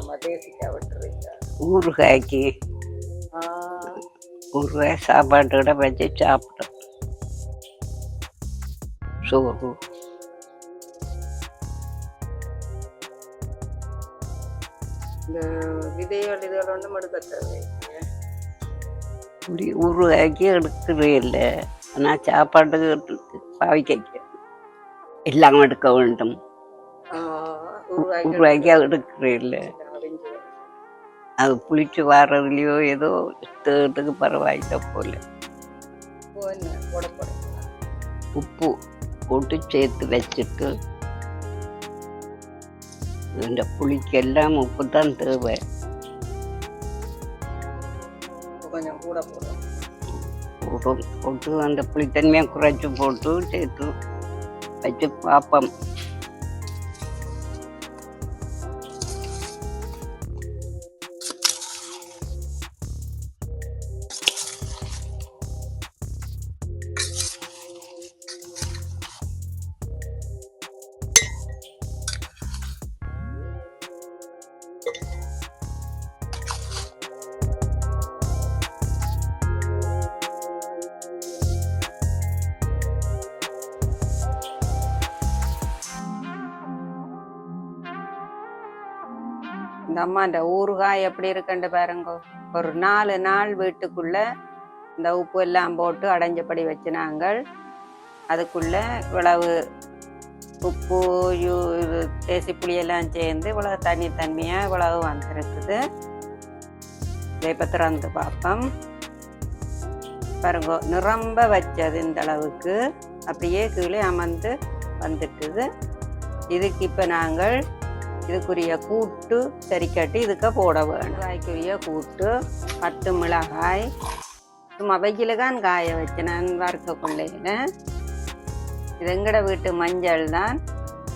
போடுறோமா தேசிக்காய் விட்டுறீங்க ஊறுகாய்க்கு ஊறுகாய் சாப்பாட்டோட வச்சு சாப்பிட்டோம். சோறு இந்த விதைகள் இதுகள் ஒன்றும் எடுக்க தேவையில்லை. ஊறுகாய்க்கு எடுக்கிறே இல்லை, ஆனால் சாப்பாட்டுக்கு பாவிக்க எல்லாம் எடுக்க வேண்டும். ஊறுகாய்க்கு எடுக்கிறே இல்லை, அது புளிச்சு வர்றதுலையோ ஏதோ தேட்டுக்கு பரவாயில்ல போல. உப்பு போட்டு சேர்த்து வச்சுட்டு இந்த புளிக்கெல்லாம் உப்பு தான் தேவை. கொஞ்சம் கூட போட்டு அந்த புளித்தன்மையை குறைச்சி போட்டு சேர்த்து வச்சு பார்ப்போம். இந்த அம்மாண்ட ஊறுகாய் எப்படி இருக்குன்னு பாருங்க. ஒரு 4 நாள் வீட்டுக்குள்ள இந்த உப்பு எல்லாம் போட்டு அடைஞ்சபடி வச்சு நாங்கள் அதுக்குள்ள இவ்வளவு உப்பு இது தேசி புளியெல்லாம் சேர்ந்து இவ்வளவு தண்ணியாக இவ்வளவு வந்துருக்குது. இதை இப்போ திறந்து பார்ப்போம் பாருங்க. நிரம்ப வச்சது இந்த அளவுக்கு அப்படியே கீழே அமர்ந்து வந்துட்டுது. இதுக்கு இப்போ நாங்கள் இதுக்குரிய கூட்டு சரி கட்டி இதுக்கு போட வேணும். காய்க்குரிய கூட்டு 10 மிளகாய் சும்மா வெயிலுக்கான் காய வச்சு நான் வறுக்கக்குள்ளையில. இது எங்கட வீட்டு மஞ்சள் தான்,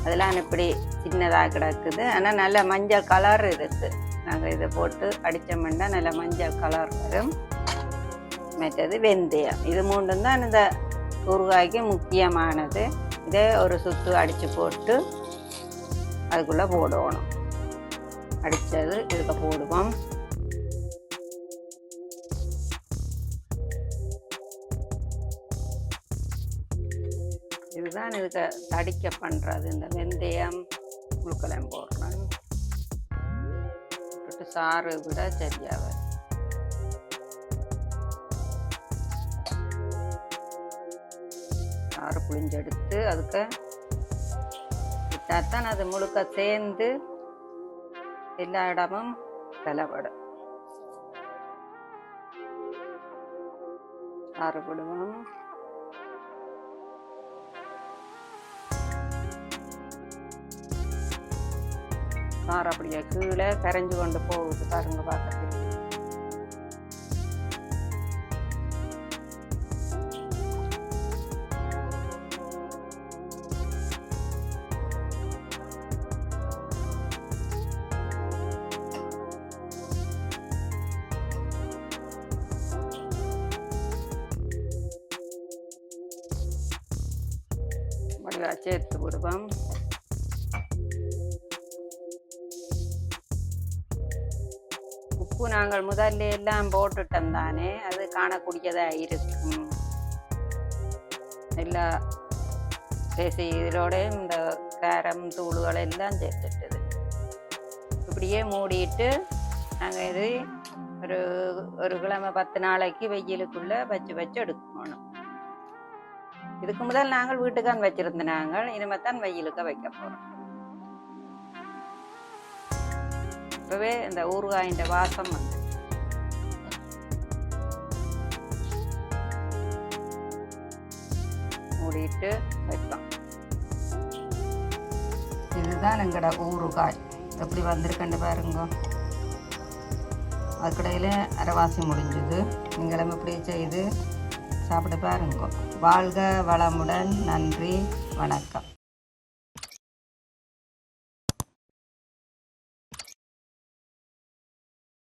அதெல்லாம் இப்படி சின்னதாக கிடக்குது. ஆனால் நல்ல மஞ்சள் கலர் இருக்குது. நாங்கள் இதை போட்டு அடித்தோம்னா நல்ல மஞ்சள் கலர் வரும். மற்றது வெந்தயம், இது 3 தான் இந்த ஊறுகாய்க்கு முக்கியமானது. இதே ஒரு சுத்து அடித்து போட்டு அதுக்குள்ளே போடணும். அடித்தது இதுக்கு போடுவோம். இதுதான் இதுக்கு தடிக்க பண்ணுறது. இந்த வெந்தயம் முழுக்கெல்லாம் போடணும். போட்டு சாறு விட சரியாக சாறு புளிஞ்செடுத்து அதுக்கு தான் அது முழுக்க சேர்ந்து எல்லா இடமும் தலைப்படும். சாறுபடுவோம். சாறு அப்படியே கீழே கரைஞ்சு கொண்டு போகுது பாருங்க. பார்க்கறதுக்கு சேர்த்து விடுவோம். உப்பு நாங்கள் முதல்ல எல்லாம் போட்டுட்டோம் தானே, அது காணக்கூடியதா இருக்கும். எல்லா தேசி இதோட இந்த காரம் தூள்கள் எல்லாம் சேர்த்துட்டுது. இப்படியே மூடிட்டு நாங்கள் இது ஒரு கிழமை 10 நாளைக்கு வெயிலுக்குள்ள வச்சு எடுக்கணும். இதுக்கு முதல் நாங்கள் வீட்டுக்கான் வச்சிருந்த நாங்கள் இனிமேத்தான் வெயிலுக்க வைக்க போறோம். இப்பவே இந்த ஊறுகாயின் வாசம் வந்து மூடிட்டு வைப்போம். இதுதான் எங்கட ஊறுகாய் எப்படி வந்திருக்கண்டு பாருங்க. அதுக்கடையில் அரைவாசி முடிஞ்சது. நீங்களும் இப்படி செய்து சாப்பிட்டு பாருங்க. வாழ்க வளமுடன். நன்றி, வணக்கம்.